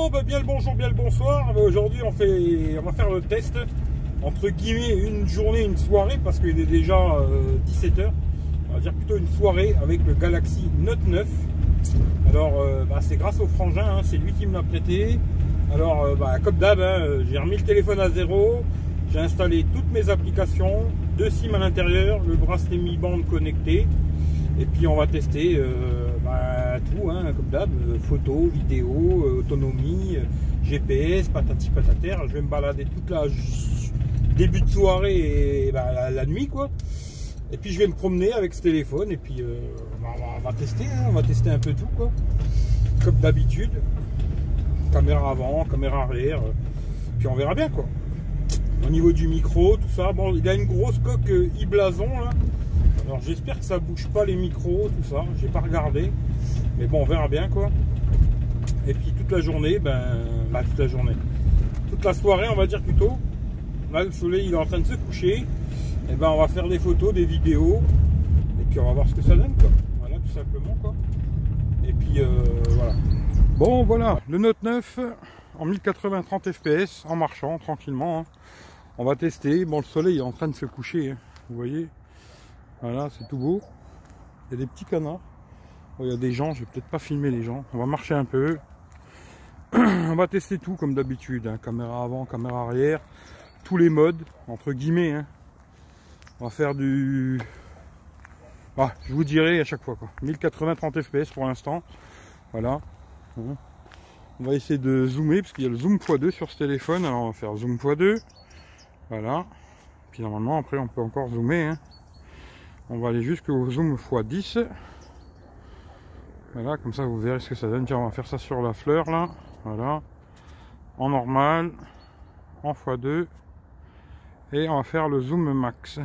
Bon, bah, bien le bonjour, bien le bonsoir. Aujourd'hui, on va faire le test, entre guillemets, une journée, une soirée, parce qu'il est déjà 17 h. On va dire plutôt une soirée avec le Galaxy Note 9. Alors, c'est grâce au frangin, hein, c'est lui qui me l'a prêté. Alors, comme d'hab, hein, j'ai remis le téléphone à zéro. J'ai installé toutes mes applications, 2 SIM à l'intérieur, le bracelet Mi Band connecté. Et puis on va tester tout, hein, comme d'hab, photo, vidéo, autonomie, GPS, patati patater. Je vais me balader toute la début de soirée et la nuit, quoi. Et puis je vais me promener avec ce téléphone et puis on va tester, hein, on va tester un peu tout, quoi. Comme d'habitude, caméra avant, caméra arrière, puis on verra bien, quoi. Au niveau du micro, tout ça, bon, il a une grosse coque e-blason là. Alors j'espère que ça bouge pas les micros, tout ça. J'ai pas regardé, mais bon, on verra bien, quoi. Et puis toute la journée, toute la soirée, on va dire plutôt. Là, le soleil il est en train de se coucher. Et ben, on va faire des photos, des vidéos, et puis on va voir ce que ça donne, quoi. Voilà, tout simplement, quoi. Et puis voilà. Bon, voilà, le Note 9 en 1080 30 fps en marchant tranquillement, hein. On va tester. Bon, le soleil est en train de se coucher, hein, vous voyez. Voilà, c'est tout beau. Il y a des petits canards. Bon, il y a des gens, je vais peut-être pas filmer les gens. On va marcher un peu. On va tester tout comme d'habitude, hein. Caméra avant, caméra arrière, tous les modes, entre guillemets, hein. On va faire du... je vous dirai à chaque fois, quoi. 1080 30 fps pour l'instant. Voilà. On va essayer de zoomer, parce qu'il y a le zoom x2 sur ce téléphone. Alors on va faire zoom x2. Voilà. Puis normalement, après, on peut encore zoomer, hein. On va aller jusqu'au zoom x10. Voilà, comme ça vous verrez ce que ça donne. Tiens, on va faire ça sur la fleur là. Voilà. En normal, en x2. Et on va faire le zoom max.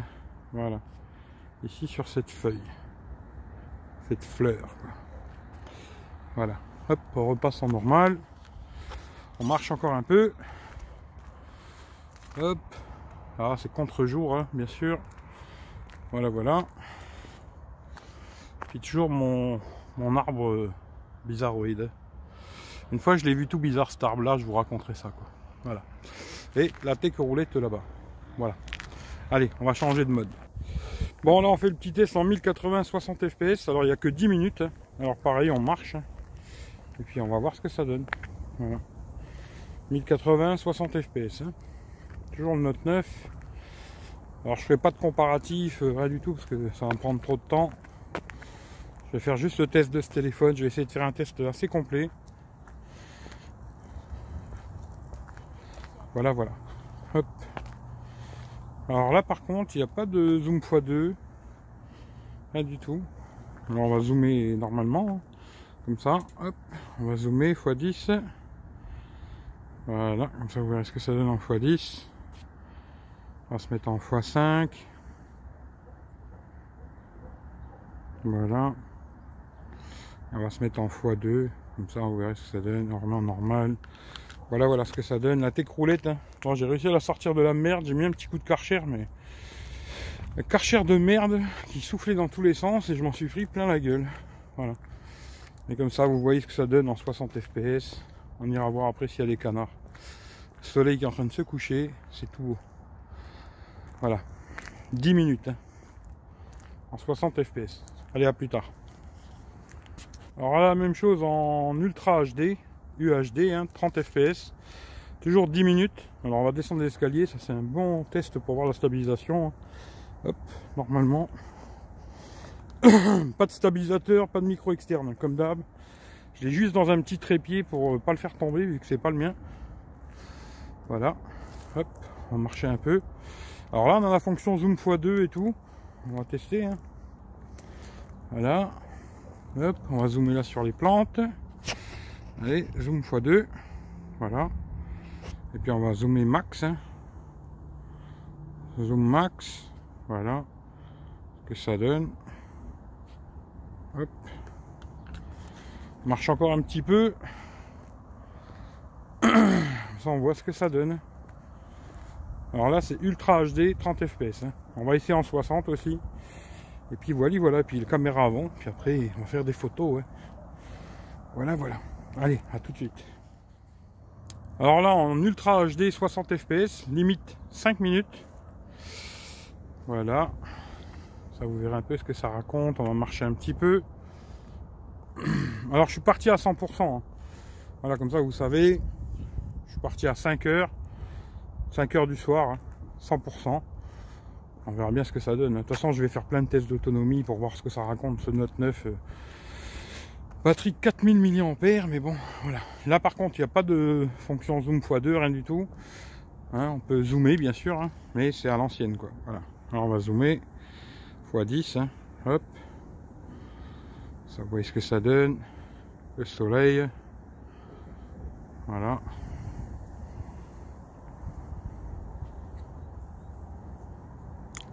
Voilà. Ici sur cette feuille. Cette fleur, quoi. Voilà. Hop, on repasse en normal. On marche encore un peu. Hop. Ah, c'est contre-jour, hein, bien sûr. Voilà, voilà. Puis toujours mon arbre bizarroïde. Une fois, je l'ai vu tout bizarre, cet arbre-là, je vous raconterai ça, quoi. Voilà. Et la tech roulette là-bas. Voilà. Allez, on va changer de mode. Bon, là, on fait le petit test en 1080 60 fps. Alors, il n'y a que 10 minutes. Hein. Alors, pareil, on marche. Hein. Et puis, on va voir ce que ça donne. Voilà. 1080 60 fps. Hein. Toujours le Note 9. Alors je fais pas de comparatif, rien du tout, parce que ça va me prendre trop de temps. Je vais faire juste le test de ce téléphone. Je vais essayer de faire un test assez complet. Voilà, voilà. Hop. Alors là par contre, il n'y a pas de zoom x2. Rien du tout. Alors on va zoomer normalement. Hein, comme ça. Hop. On va zoomer x10. Voilà. Comme ça vous verrez ce que ça donne en x10. On va se mettre en x5. Voilà. On va se mettre en x2. Comme ça, on verra ce que ça donne. Normalement, normal. Voilà, voilà ce que ça donne. La tech roulette. Hein. Bon, j'ai réussi à la sortir de la merde. J'ai mis un petit coup de Karcher, mais... Le Karcher de merde qui soufflait dans tous les sens et je m'en suis pris plein la gueule. Voilà. Et comme ça, vous voyez ce que ça donne en 60 fps. On ira voir après s'il y a des canards. Le soleil qui est en train de se coucher. C'est tout beau. Voilà, 10 minutes hein, en 60 fps. Allez, à plus tard. Alors là, la même chose en Ultra HD, UHD, hein, 30 fps. Toujours 10 minutes. Alors on va descendre l'escalier, ça c'est un bon test pour voir la stabilisation. Hein. Hop, normalement. Pas de stabilisateur, pas de micro externe, comme d'hab. Je l'ai juste dans un petit trépied pour pas le faire tomber, vu que c'est pas le mien. Voilà. Hop, on va marcher un peu. Alors là, on a la fonction zoom x2 et tout. On va tester. Hein. Voilà. Hop, on va zoomer là sur les plantes. Allez, zoom x2. Voilà. Et puis on va zoomer max. Hein. Zoom max. Voilà. Ce que ça donne. Hop. On marche encore un petit peu. Ça, on voit ce que ça donne. Alors là c'est Ultra HD 30 fps. Hein. On va essayer en 60 aussi. Et puis voilà, voilà. Puis la caméra avant. Puis après on va faire des photos. Ouais. Voilà, voilà. Allez, à tout de suite. Alors là en Ultra HD 60 fps, limite 5 minutes. Voilà. Ça vous verrez un peu ce que ça raconte. On va marcher un petit peu. Alors je suis parti à 100%. Hein. Voilà, comme ça vous savez. Je suis parti à 5 heures. 5 heures du soir. Hein, 100%. On verra bien ce que ça donne. De toute façon je vais faire plein de tests d'autonomie pour voir ce que ça raconte ce Note 9. Batterie 4000 mAh, mais bon, voilà. Là par contre, il n'y a pas de fonction zoom x2, rien du tout. Hein, on peut zoomer bien sûr, hein, mais c'est à l'ancienne quoi. Voilà. Alors on va zoomer x10. Hein, hop. Ça, vous voyez ce que ça donne. Le soleil. Voilà.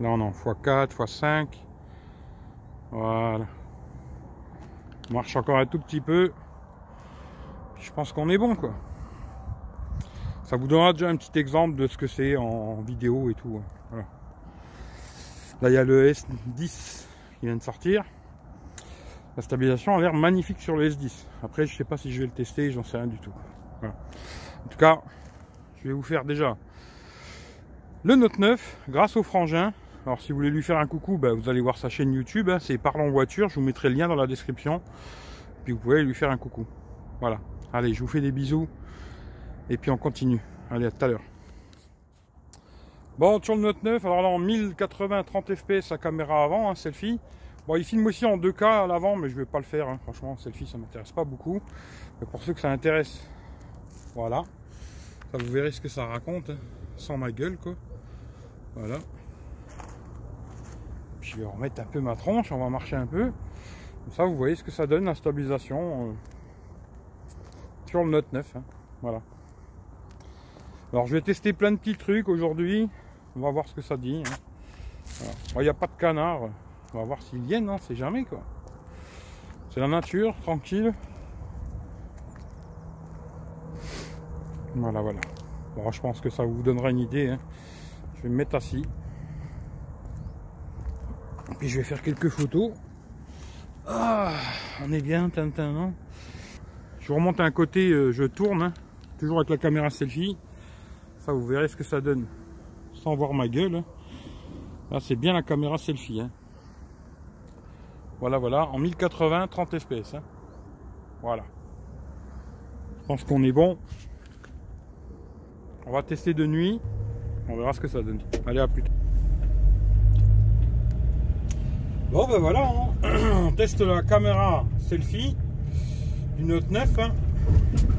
Là on est en x4, x5. Voilà. On marche encore un tout petit peu. Je pense qu'on est bon quoi. Ça vous donnera déjà un petit exemple de ce que c'est en vidéo et tout. Voilà. Là il y a le S10 qui vient de sortir. La stabilisation a l'air magnifique sur le S10. Après je sais pas si je vais le tester, j'en sais rien du tout. Voilà. En tout cas, je vais vous faire déjà le Note 9 grâce au frangin. Alors si vous voulez lui faire un coucou, bah, vous allez voir sa chaîne YouTube, hein, c'est Parlons Voiture, je vous mettrai le lien dans la description. Puis vous pouvez lui faire un coucou. Voilà. Allez, je vous fais des bisous. Et puis on continue. Allez, à tout à l'heure. Bon, sur le Note 9, alors là en 1080 30 fps la caméra avant, hein, selfie. Bon, il filme aussi en 2K à l'avant, mais je vais pas le faire. Hein. Franchement, selfie, ça m'intéresse pas beaucoup. Mais pour ceux que ça intéresse, voilà. Ça, vous verrez ce que ça raconte, hein, sans ma gueule, quoi. Voilà. Puis je vais remettre un peu ma tronche, on va marcher un peu. Comme ça, vous voyez ce que ça donne la stabilisation sur le Note 9. Hein. Voilà. Alors, je vais tester plein de petits trucs aujourd'hui. On va voir ce que ça dit. Hein. Voilà. Bon, il n'y a pas de canard. On va voir s'ils viennent, hein, c'est jamais quoi. C'est la nature, tranquille. Voilà, voilà. Bon, je pense que ça vous donnera une idée. Hein. Je vais me mettre assis. Et puis je vais faire quelques photos. Ah, on est bien, Tintin, non? Je remonte à un côté, je tourne, hein, toujours avec la caméra selfie. Ça, vous verrez ce que ça donne. Sans voir ma gueule. Hein. Là, c'est bien la caméra selfie. Hein. Voilà, voilà, en 1080, 30 fps. Hein. Voilà. Je pense qu'on est bon. On va tester de nuit. On verra ce que ça donne. Allez, à plus tard. Bon, ben voilà, hein. On teste la caméra selfie du Note 9. Hein.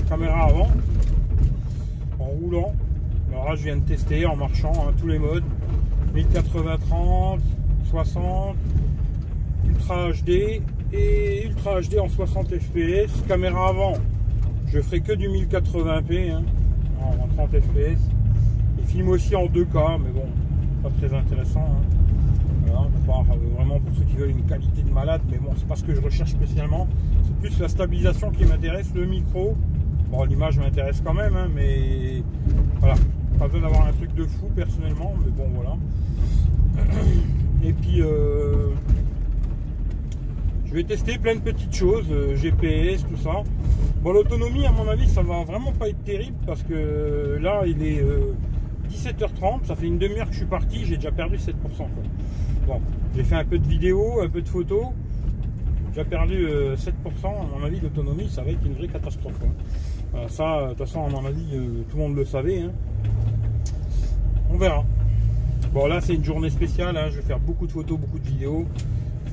Caméra avant. En roulant. Alors là, je viens de tester en marchant, hein, tous les modes. 1080, 30, 60. Ultra HD et Ultra HD en 60 fps. Caméra avant, je ferai que du 1080p hein, en 30 fps. Il filme aussi en 2K, mais bon, pas très intéressant. Hein. Voilà, à part vraiment pour ceux qui veulent une qualité de malade, mais bon, c'est pas ce que je recherche spécialement. C'est plus la stabilisation qui m'intéresse, le micro. Bon, l'image m'intéresse quand même, hein, mais voilà, pas besoin d'avoir un truc de fou personnellement, mais bon, voilà. Et puis je vais tester plein de petites choses, GPS, tout ça. Bon, l'autonomie, à mon avis, ça va vraiment pas être terrible parce que là, il est 17h30, ça fait une demi-heure que je suis parti, j'ai déjà perdu 7%. Quoi. Bon, j'ai fait un peu de vidéos, un peu de photos, j'ai déjà perdu 7%. À mon avis, l'autonomie, ça va être une vraie catastrophe. Quoi. Voilà, ça, de toute façon, à mon avis, tout le monde le savait. Hein. On verra. Bon, là, c'est une journée spéciale, hein. Je vais faire beaucoup de photos, beaucoup de vidéos.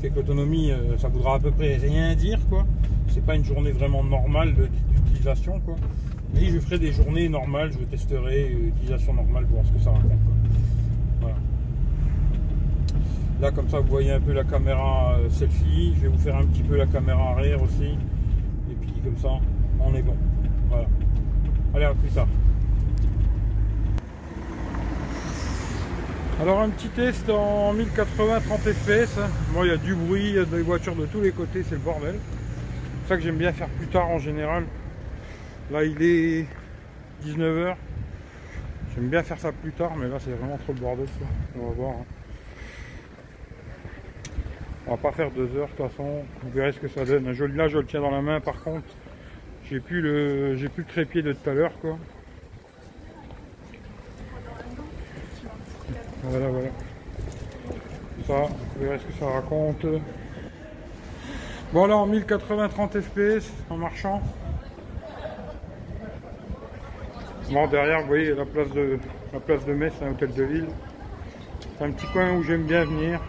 Fait que l'autonomie, ça voudra à peu près rien dire, quoi. C'est pas une journée vraiment normale d'utilisation, quoi. Mais je ferai des journées normales, je testerai utilisation normale pour voir ce que ça raconte, quoi. Voilà. Là, comme ça, vous voyez un peu la caméra selfie. Je vais vous faire un petit peu la caméra arrière aussi. Et puis, comme ça, on est bon. Voilà. Allez, à plus tard. Alors un petit test en 1080 30 fps. Bon, il y a du bruit, il y a des voitures de tous les côtés, c'est le bordel. C'est pour ça que j'aime bien faire plus tard en général. Là il est 19h. J'aime bien faire ça plus tard, mais là c'est vraiment trop le bordel ça. On va voir. Hein. On va pas faire 2 heures de toute façon. Vous verrez ce que ça donne. Là je le tiens dans la main par contre. J'ai plus le trépied de tout à l'heure quoi. Voilà, voilà. Ça, vous verrez ce que ça raconte. Bon alors, 1080 30 fps en marchant. Bon, derrière, vous voyez la place de Metz, un hôtel de ville. C'est un petit coin où j'aime bien venir.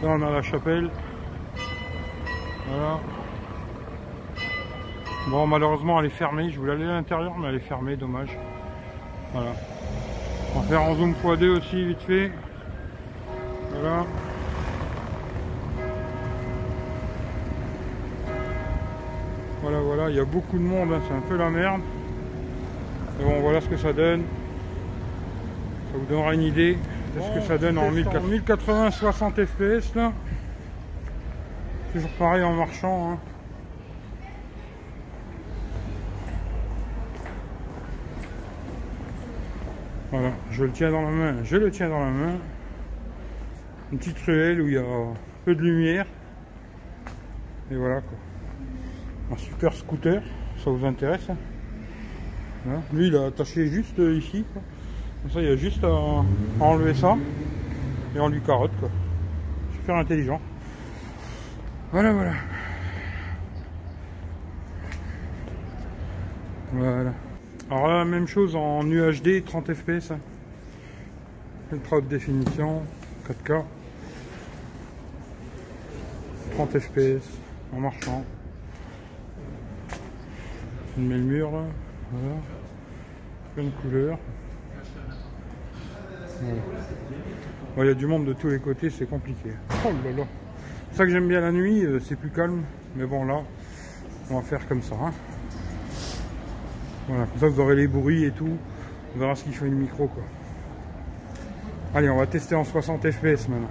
Là, on a la chapelle. Voilà. Bon, malheureusement, elle est fermée. Je voulais aller à l'intérieur, mais elle est fermée, dommage. Voilà. On va faire en zoom x2 aussi, vite fait. Voilà. Voilà, voilà, il y a beaucoup de monde, hein, c'est un peu la merde. Mais bon, voilà ce que ça donne. Ça vous donnera une idée de ce que ça donne en 1080 60 fps là. Toujours pareil en marchant. Hein. Voilà, je le tiens dans la main, je le tiens dans la main. Une petite ruelle où il y a peu de lumière. Et voilà quoi. Un super scooter, ça vous intéresse hein. Voilà. Lui il a attaché juste ici quoi. Comme ça il y a juste à enlever ça et on lui carotte quoi. Super intelligent. Voilà voilà. Voilà. Alors là la même chose en UHD 30 fps. Hein. Ultra haute définition, 4K. 30 fps en marchant. Je mets le mur là. Voilà. Plein de couleurs. Voilà. Bon, il y a du monde de tous les côtés, c'est compliqué. Oh là là. C'est ça que j'aime bien la nuit, c'est plus calme. Mais bon là, on va faire comme ça. Hein. Voilà, comme ça vous aurez les bruits et tout. On verra ce qu'il fait le micro quoi. Allez, on va tester en 60 fps maintenant.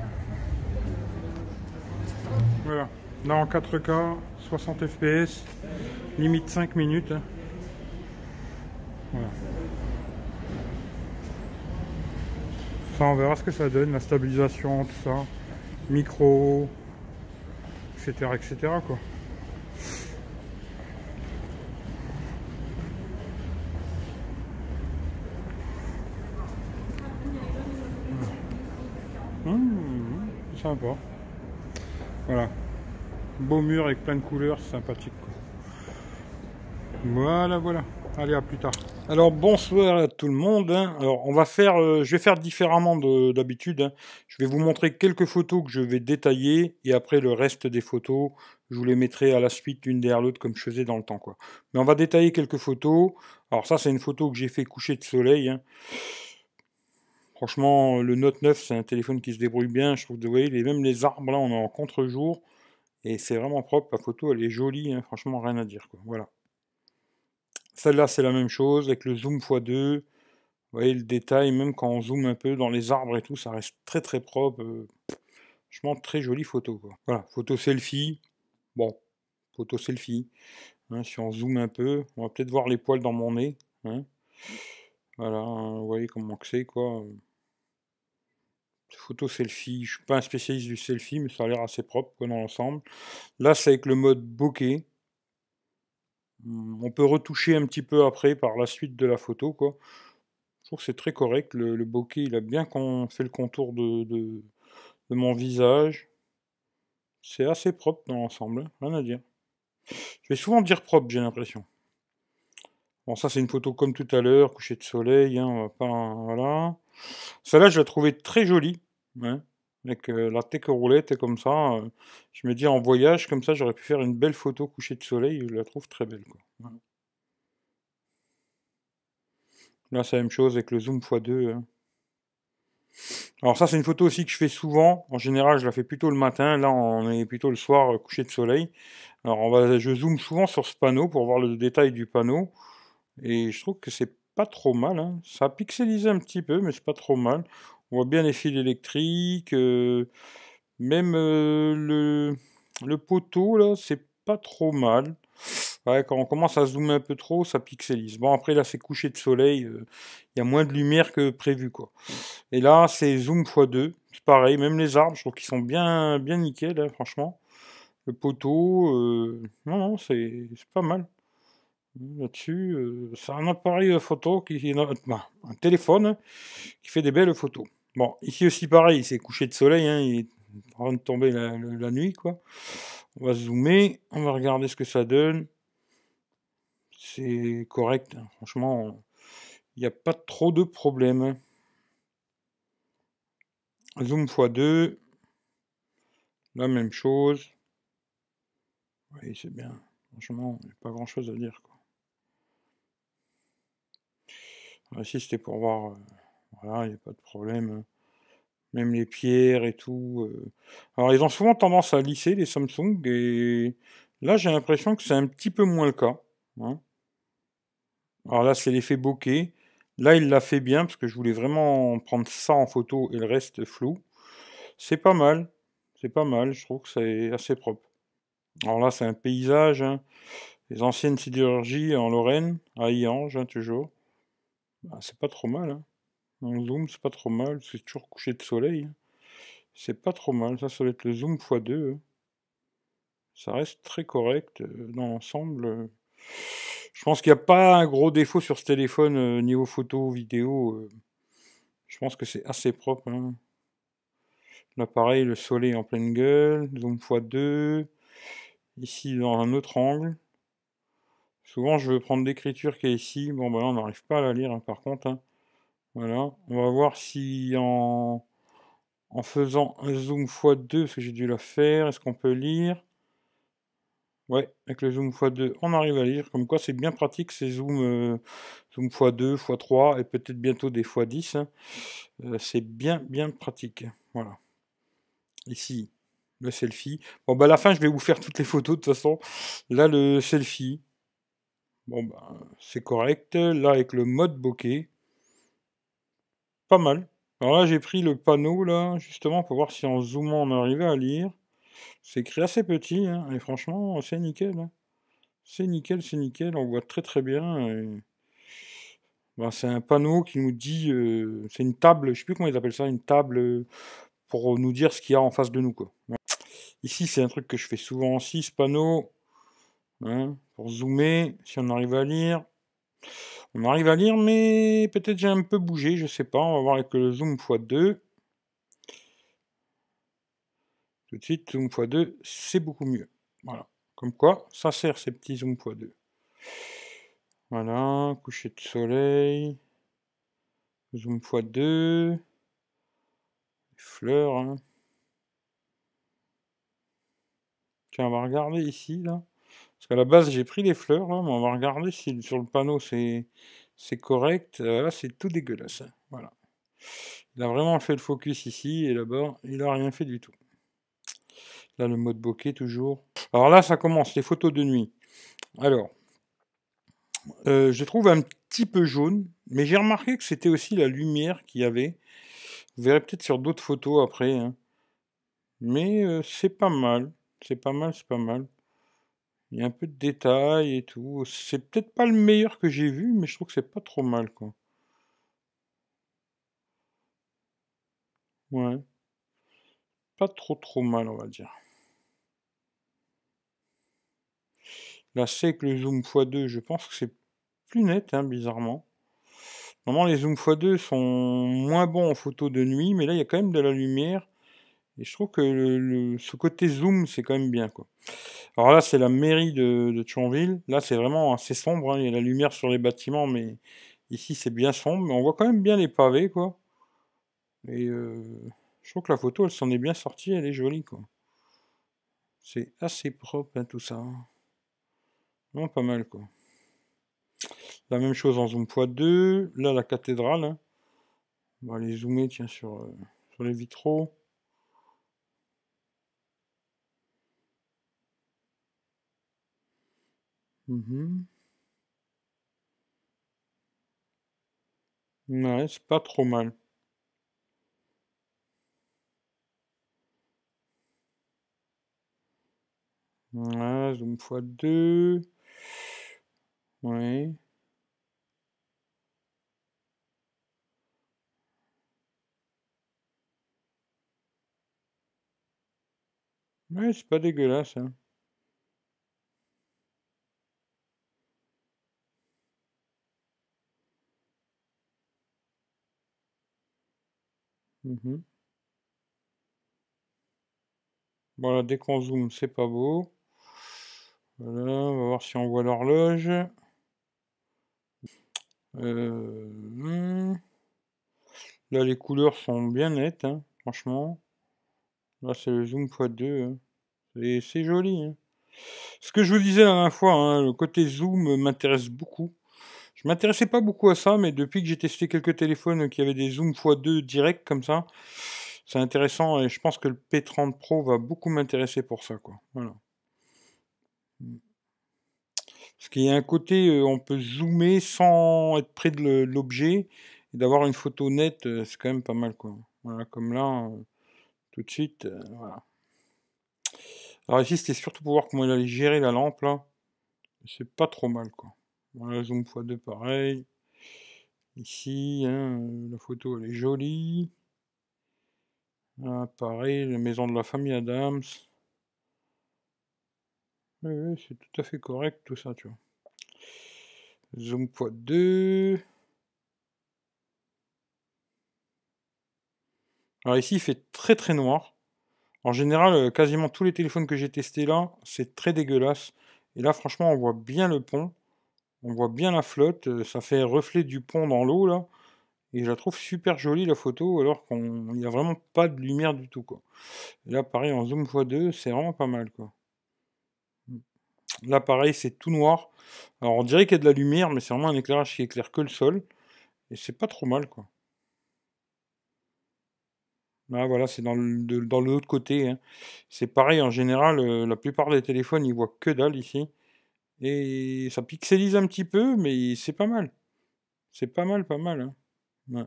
Voilà, là en 4K, 60 fps, limite 5 minutes. Hein. Voilà. Ça, on verra ce que ça donne, la stabilisation, tout ça, micro, etc. etc. quoi. Sympa. Voilà. Beau mur avec plein de couleurs, c'est sympathique. Quoi. Voilà, voilà. Allez, à plus tard. Alors, bonsoir à tout le monde. Hein. Alors, on va faire, je vais faire différemment d'habitude. Hein. Je vais vous montrer quelques photos que je vais détailler et après le reste des photos, je vous les mettrai à la suite l'une derrière l'autre comme je faisais dans le temps. Quoi. Mais on va détailler quelques photos. Alors ça, c'est une photo que j'ai fait coucher de soleil. Hein. Franchement, le Note 9, c'est un téléphone qui se débrouille bien. Je trouve, vous voyez, même les arbres, là, on est en contre-jour. Et c'est vraiment propre. La photo, elle est jolie. Hein. Franchement, rien à dire. Quoi. Voilà. Celle-là, c'est la même chose, avec le zoom x2. Vous voyez le détail, même quand on zoome un peu dans les arbres et tout, ça reste très très propre. Franchement, très jolie photo. Quoi. Voilà, photo selfie. Bon, photo selfie. Hein, si on zoome un peu, on va peut-être voir les poils dans mon nez. Hein. Voilà, hein, vous voyez comment c'est, quoi. Photo selfie, je suis pas un spécialiste du selfie, mais ça a l'air assez propre quoi, dans l'ensemble. Là, c'est avec le mode bokeh. On peut retoucher un petit peu après par la suite de la photo, quoi. Je trouve que c'est très correct. Le bokeh, il a bien fait le contour de mon visage. C'est assez propre dans l'ensemble, hein, rien à dire. Je vais souvent dire propre, j'ai l'impression. Bon, ça, c'est une photo comme tout à l'heure, coucher de soleil, hein, on va pas... Voilà. Celle-là, je la trouvais très jolie, hein, avec la tech roulette comme ça. Je me dis, en voyage, comme ça, j'aurais pu faire une belle photo coucher de soleil. Je la trouve très belle, quoi. Voilà. Là, c'est la même chose avec le zoom x2. Hein. Alors ça, c'est une photo aussi que je fais souvent. En général, je la fais plutôt le matin. Là, on est plutôt le soir, coucher de soleil. Alors, je zoome souvent sur ce panneau pour voir le détail du panneau. Et je trouve que c'est pas trop mal. Hein. Ça a pixelisé un petit peu, mais c'est pas trop mal. On voit bien les fils électriques. Même le poteau, là, c'est pas trop mal. Ouais, quand on commence à zoomer un peu trop, ça pixelise. Bon, après, là, c'est coucher de soleil. Il y a moins de lumière que prévu, quoi. Et là, c'est zoom x2. C'est pareil, même les arbres, je trouve qu'ils sont bien, bien nickel, hein, franchement. Le poteau, non, non, c'est pas mal. Là-dessus, c'est un appareil photo un téléphone qui fait des belles photos. Bon, ici aussi pareil, c'est couché de soleil, hein, il est en train de tomber la nuit, quoi. On va zoomer, on va regarder ce que ça donne. C'est correct, hein. Franchement, il n'y a pas trop de problèmes. Zoom x2, la même chose. Oui, c'est bien. Franchement, il n'y a pas grand-chose à dire, quoi. Ici, c'était pour voir. Voilà, il n'y a pas de problème. Même les pierres et tout. Alors, ils ont souvent tendance à lisser, les Samsung, et là, j'ai l'impression que c'est un petit peu moins le cas, hein. Alors là, c'est l'effet bokeh. Là, il l'a fait bien, parce que je voulais vraiment prendre ça en photo et le reste flou. C'est pas mal. C'est pas mal, je trouve que c'est assez propre. Alors là, c'est un paysage, hein. Les anciennes sidérurgies en Lorraine, à Illange, hein, toujours. Bah, c'est pas trop mal, hein. En zoom, c'est pas trop mal, c'est toujours couché de soleil, hein. C'est pas trop mal, ça doit être le zoom x2, hein. Ça reste très correct dans l'ensemble. Je pense qu'il n'y a pas un gros défaut sur ce téléphone niveau photo, vidéo. Je pense que c'est assez propre, hein. L'appareil, le soleil en pleine gueule, zoom x2. Ici, dans un autre angle. Souvent, je veux prendre l'écriture qui est ici. Bon, bah là, on n'arrive pas à la lire, hein, par contre, hein. Voilà. On va voir si en faisant un zoom x2, parce que j'ai dû la faire, est-ce qu'on peut lire? Ouais, avec le zoom x2, on arrive à lire. Comme quoi, c'est bien pratique ces zoom x2, x3 et peut-être bientôt des x10, hein. C'est bien, bien pratique. Voilà. Ici, le selfie. Bon, bah à la fin, je vais vous faire toutes les photos de toute façon. Là, le selfie. Bon, bah, c'est correct. Là, avec le mode bokeh. Pas mal. Alors là, j'ai pris le panneau, là, justement, pour voir si en zoomant, on arrivait à lire. C'est écrit assez petit, hein, et franchement, c'est nickel, hein. C'est nickel, on voit très très bien. Ben, c'est un panneau qui nous dit, c'est une table, je sais plus comment ils appellent ça, une table pour nous dire ce qu'il y a en face de nous, quoi. Ouais. Ici, c'est un truc que je fais souvent aussi, ce panneau, hein, pour zoomer, si on arrive à lire. On arrive à lire, mais peut-être j'ai un peu bougé, je sais pas, on va voir avec le zoom x2. Tout de suite, zoom x2, c'est beaucoup mieux. Voilà. Comme quoi, ça sert ces petits zoom x2. Voilà, coucher de soleil. Zoom x2. Fleurs, hein. Tiens, on va regarder ici, là. Parce qu'à la base, j'ai pris les fleurs, là, mais on va regarder si sur le panneau c'est correct. Là, c'est tout dégueulasse, hein. Voilà. Il a vraiment fait le focus ici, et là-bas, il a rien fait du tout. Là, le mode bokeh, toujours. Alors là, ça commence, les photos de nuit. Alors, je trouve un petit peu jaune, mais j'ai remarqué que c'était aussi la lumière qu'il y avait. Vous verrez peut-être sur d'autres photos après, hein. Mais c'est pas mal. C'est pas mal, c'est pas mal. Il y a un peu de détails et tout. C'est peut-être pas le meilleur que j'ai vu, mais je trouve que c'est pas trop mal, quoi. Ouais. Pas trop mal, on va dire. Là, c'est que le zoom x2, je pense que c'est plus net, hein, bizarrement. Normalement, les zoom x2 sont moins bons en photo de nuit, mais là, il y a quand même de la lumière. Et je trouve que ce côté zoom, c'est quand même bien, quoi. Alors là, c'est la mairie de Thionville. Là, c'est vraiment assez sombre, hein. Il y a la lumière sur les bâtiments, mais ici, c'est bien sombre. Mais on voit quand même bien les pavés, quoi. Et je trouve que la photo, elle s'en est bien sortie, elle est jolie, quoi. C'est assez propre, hein, tout ça. Non, pas mal, quoi. La même chose en zoom x2. Là, la cathédrale, hein. On va aller zoomer, tiens, sur les vitraux. Mhm. Ouais, c'est pas trop mal. Ouais, zoom x2. Ouais. Ouais, c'est pas dégueulasse, hein. Mhm. Voilà, dès qu'on zoome, c'est pas beau. Voilà, on va voir si on voit l'horloge. Hmm. Là, les couleurs sont bien nettes, hein, franchement. Là, c'est le zoom x2, hein. Et c'est joli, hein. Ce que je vous disais la dernière fois, hein, le côté zoom m'intéresse beaucoup. Je m'intéressais pas beaucoup à ça, mais depuis que j'ai testé quelques téléphones qui avaient des zooms x2 direct comme ça, c'est intéressant et je pense que le P30 Pro va beaucoup m'intéresser pour ça, quoi. Voilà. Parce qu'il y a un côté, on peut zoomer sans être près de l'objet et d'avoir une photo nette, c'est quand même pas mal, quoi. Voilà, comme là, tout de suite, voilà. Alors ici, c'était surtout pour voir comment il allait gérer la lampe, là. C'est pas trop mal, quoi. Voilà, zoom x2 pareil. Ici, hein, la photo elle est jolie. Ah, pareil, la maison de la famille Adams. Oui, oui, c'est tout à fait correct tout ça, tu vois. Zoom x2. Alors ici, il fait très très noir. En général, quasiment tous les téléphones que j'ai testés là, c'est très dégueulasse. Et là, franchement, on voit bien le pont. On voit bien la flotte. Ça fait reflet du pont dans l'eau, là. Et je la trouve super jolie, la photo, alors qu'il n'y a vraiment pas de lumière du tout, quoi. Et là, pareil, en zoom x2, c'est vraiment pas mal, quoi. Là, pareil, c'est tout noir. Alors, on dirait qu'il y a de la lumière, mais c'est vraiment un éclairage qui éclaire que le sol. Et c'est pas trop mal, quoi. Là, voilà, c'est dans l'autre côté, hein. C'est pareil, en général, la plupart des téléphones, ils voient que dalle ici. Et ça pixelise un petit peu, mais c'est pas mal. C'est pas mal, pas mal, hein. Ouais.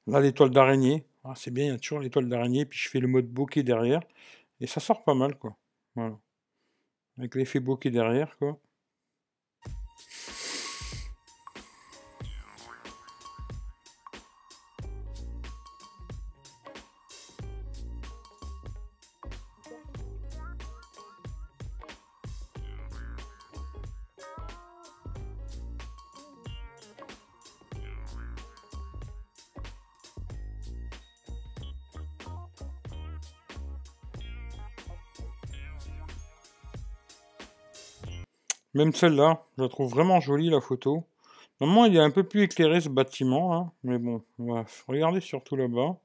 Là, l'étoile d'araignée. Ah, c'est bien, il y a toujours l'étoile d'araignée. Puis je fais le mode bokeh derrière. Et ça sort pas mal, quoi. Voilà. Avec l'effet bokeh derrière, quoi. Même celle-là, je la trouve vraiment jolie, la photo. Normalement, il est un peu plus éclairé, ce bâtiment, hein. Mais bon, on va regarder surtout là-bas.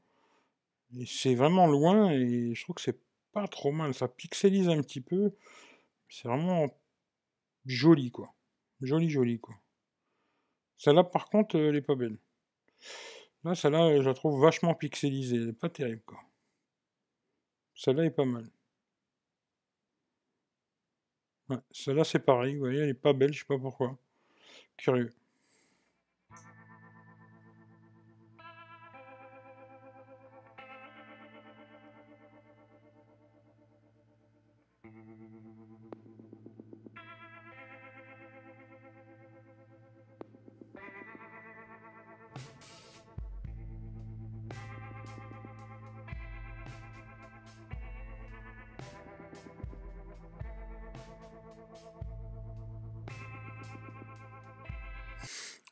Et c'est vraiment loin, et je trouve que c'est pas trop mal. Ça pixelise un petit peu. C'est vraiment joli, quoi. Joli, joli, quoi. Celle-là, par contre, elle est pas belle. Là, celle-là, je la trouve vachement pixelisée. Elle est pas terrible, quoi. Celle-là est pas mal. Ouais, celle-là, c'est pareil. Vous voyez, elle est pas belle, je sais pas pourquoi. Curieux.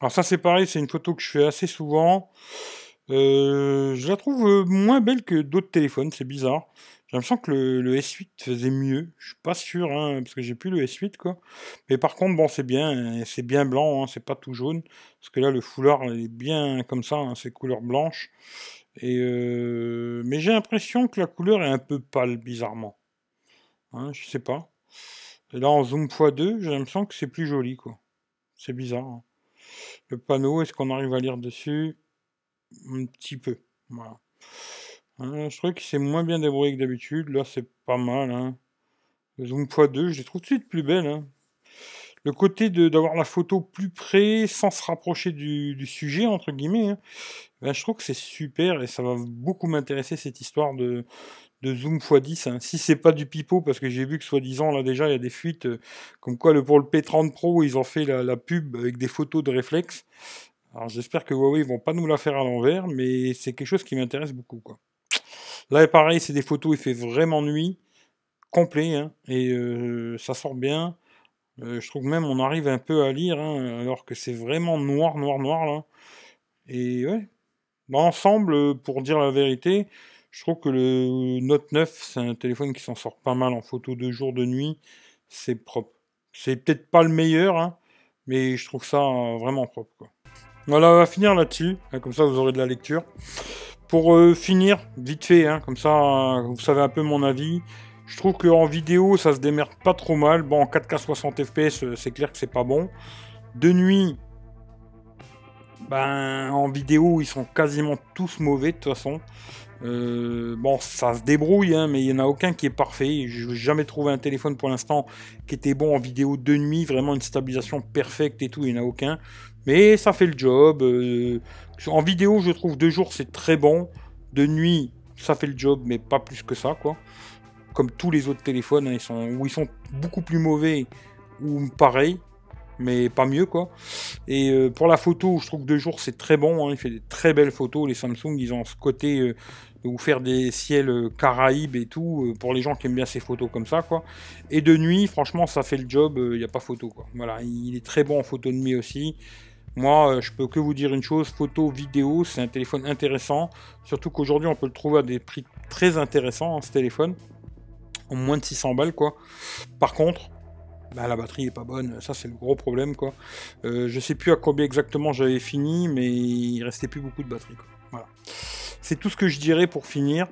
Alors ça, c'est pareil, c'est une photo que je fais assez souvent. Je la trouve moins belle que d'autres téléphones, c'est bizarre. J'ai l'impression que le S8 faisait mieux. Je suis pas sûr, hein, parce que j'ai plus le S8, quoi. Mais par contre, bon, c'est bien blanc, hein, c'est pas tout jaune. Parce que là, le foulard, il est bien comme ça, hein, c'est couleur blanche. Mais j'ai l'impression que la couleur est un peu pâle, bizarrement. Hein, je sais pas. Et là, en zoom x2, j'ai l'impression que c'est plus joli, quoi. C'est bizarre, hein. Le panneau, est-ce qu'on arrive à lire dessus? Un petit peu. Voilà. Je trouve que c'est moins bien débrouillé que d'habitude. Là, c'est pas mal, hein. Le zoom x2, je les trouve tout de suite plus belles, hein. Le côté d'avoir la photo plus près, sans se rapprocher du sujet, entre guillemets, hein, ben, je trouve que c'est super et ça va beaucoup m'intéresser cette histoire de zoom x10, hein. Si c'est pas du pipeau, parce que j'ai vu que soi-disant, là déjà, il y a des fuites, comme quoi pour le P30 Pro, ils ont fait la pub avec des photos de réflexe. Alors j'espère que Huawei vont pas nous la faire à l'envers, mais c'est quelque chose qui m'intéresse beaucoup, quoi. Là, pareil, c'est des photos, il fait vraiment nuit, complet, hein, et ça sort bien. Je trouve même on arrive un peu à lire, hein, alors que c'est vraiment noir, noir, noir, là. Et ouais, Dans l'ensemble, pour dire la vérité, je trouve que le Note 9, c'est un téléphone qui s'en sort pas mal en photo de jour, de nuit. C'est propre. C'est peut-être pas le meilleur, hein, mais je trouve ça vraiment propre, quoi. Voilà, on va finir là-dessus. Comme ça, vous aurez de la lecture. Pour finir, vite fait, hein, comme ça, vous savez un peu mon avis. Je trouve qu'en vidéo, ça se démerde pas trop mal. Bon, en 4K 60 FPS, c'est clair que c'est pas bon. De nuit, ben, en vidéo, ils sont quasiment tous mauvais, de toute façon. Bon, ça se débrouille, hein, mais il n'y en a aucun qui est parfait. Je n'ai jamais trouvé un téléphone pour l'instant qui était bon en vidéo de nuit, vraiment une stabilisation perfecte et tout, il n'y en a aucun. Mais ça fait le job. En vidéo, je trouve de jour, c'est très bon. De nuit, ça fait le job, mais pas plus que ça, quoi. Comme tous les autres téléphones, hein, ils sont beaucoup plus mauvais ou pareils, mais pas mieux, quoi. Et pour la photo, je trouve que de jour, c'est très bon, hein, il fait des très belles photos. Les Samsung, ils ont ce côté de vous faire des ciels Caraïbes et tout, pour les gens qui aiment bien ces photos comme ça, quoi. Et de nuit, franchement, ça fait le job, il n'y a pas photo, quoi. Voilà, il est très bon en photo de nuit aussi. Moi, je peux que vous dire une chose, photo, vidéo, c'est un téléphone intéressant. Surtout qu'aujourd'hui, on peut le trouver à des prix très intéressants, hein, ce téléphone. En moins de 600 balles, quoi. Par contre, bah, la batterie est pas bonne, ça c'est le gros problème, quoi. Je sais plus à combien exactement j'avais fini, mais il restait plus beaucoup de batterie, quoi. Voilà. C'est tout ce que je dirais pour finir.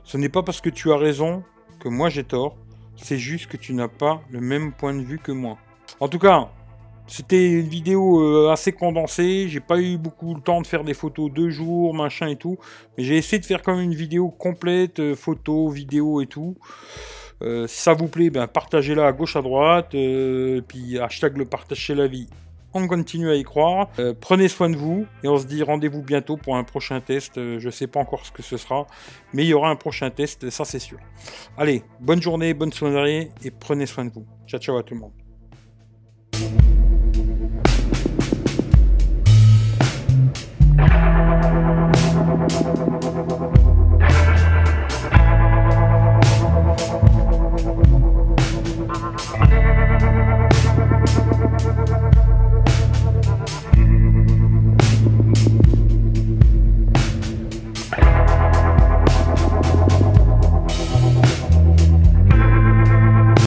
Ce n'est pas parce que tu as raison que moi j'ai tort, c'est juste que tu n'as pas le même point de vue que moi. En tout cas, c'était une vidéo assez condensée, j'ai pas eu beaucoup le temps de faire des photos de jour, machin et tout, mais j'ai essayé de faire quand même une vidéo complète, photos, vidéos et tout. Si ça vous plaît, ben partagez-la à gauche, à droite, puis hashtag le partage chez la vie. On continue à y croire. Prenez soin de vous et on se dit rendez-vous bientôt pour un prochain test. Je sais pas encore ce que ce sera, mais il y aura un prochain test, ça c'est sûr. Allez, bonne journée, bonne soirée et prenez soin de vous. Ciao ciao à tout le monde.